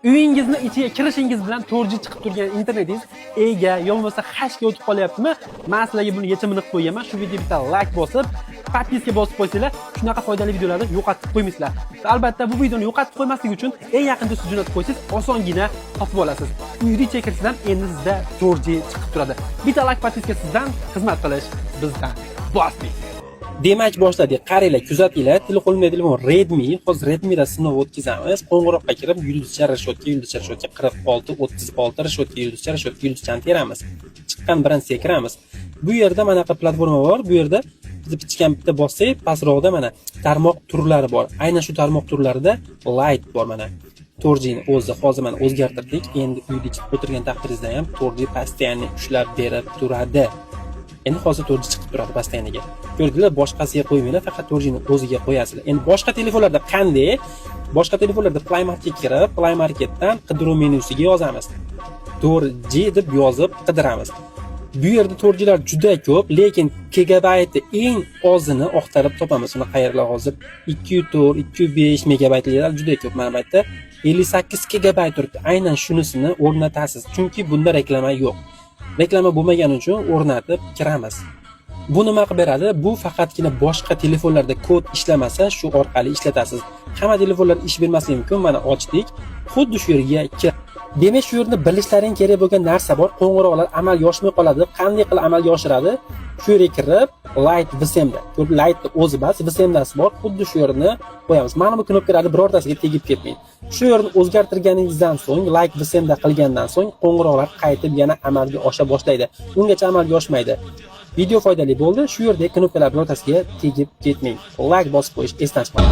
Uyingizni ichiga kirishingiz bilan 4G chiqib turgan internetingiz ega yo bo'lmasa hashga o'tib qolyaptimi? Men sizlarga buni yechimini qilib qo'yaman. Shu videoga bitta like bosib, podpiska bosib qo'ysanglar, shunaqa foydali videolarni yo'qotib qo'ymaysizlar. Albatta bu videoni yo'qotib qo'ymaslik uchun eng yaqin do'stga jo'natib qo'ysangiz, osongina topib olasiz. Uyni chekirsizdan ham endi sizda 4G chiqib turadi. Bitta like podpiska sizdan, xizmat qilish bizdan. Bosdik. Demak boshladik. Qaranglar, kuzatinglar. Qo'limda telefon Redmi. Hozir Redmi da sinov o'tkazamiz. Qo'ng'iroqqa kirib, yulduzcha rashodga 46, 36 rashodga yulduzchani teramiz. Chiqqan birinchisiga kiramiz. Bu yerda mana bu platforma bor. Bu yerda biz pichgan bitta bossak, pastroqda mana tarmoq turlari bor. Aynan shu tarmoq turlarida Lite bor mana. 4G ni o'zi hozir mana o'zgartirdik. Endi uyda chiqib o'tirgan taqdiringizda ham 4G postoyanni ushlab berib turadi. Endi hozir 4G chiqib turadi pastayniga. Ko'rdinglar, boshqasiga qo'ymanglar, faqat 4G ni o'ziga qo'yasizlar. Endi boshqa telefonlarda qanday? Boshqa telefonlarda Play Marketga kirib, Play Marketdan qidiruv menyusiga yozamiz. 4G deb yozib qidiramiz. Bu yerda 4Glar juda ko'p, lekin gigabayti eng ozini oqtarib topamiz. Uni qayerlar hozir 204, 205 megabaytlar juda ko'p. Mana bu yerda 58 gigabayt turibdi. Aynan shunisini o'rnatasiz, chunki bunda reklama yo'q. Reklama bo'lmagani uchun o'rnatib kiramiz. Bu nima qilib beradi? Bu faqatgina boshqa telefonlarda kod ishlamasa, shu orqali ishlatasiz. Hamma telefonlar ish bermasligi mumkin. Mana ochdik. Xuddi shu yerga kir. Demak, shu yerda bilishlaring kerak bo'lgan narsa bor. Qo'ng'iroqlar amalga oshmay qoladi. Qanday qilib amalga oshiradi? Shu yerga kirib, Lite VSMda. Lite o'zi bas, VSMdasi bor. Xuddi shu yerni qo'yamiz. Mana bu knopkalarni birortasiga tegib ketmang. Shu yerni o'zgartirganingizdan so'ng, Lite VSMda qilgandan so'ng qo'ng'iroqlar qaytib yana amalga osha boshlaydi. Ungacha amalga oshmaydi. Video foydali bo'ldi. Shu yerdagi knopkalar birortasiga tegib ketmang. Like bosib qo'yish esdan chiqmang.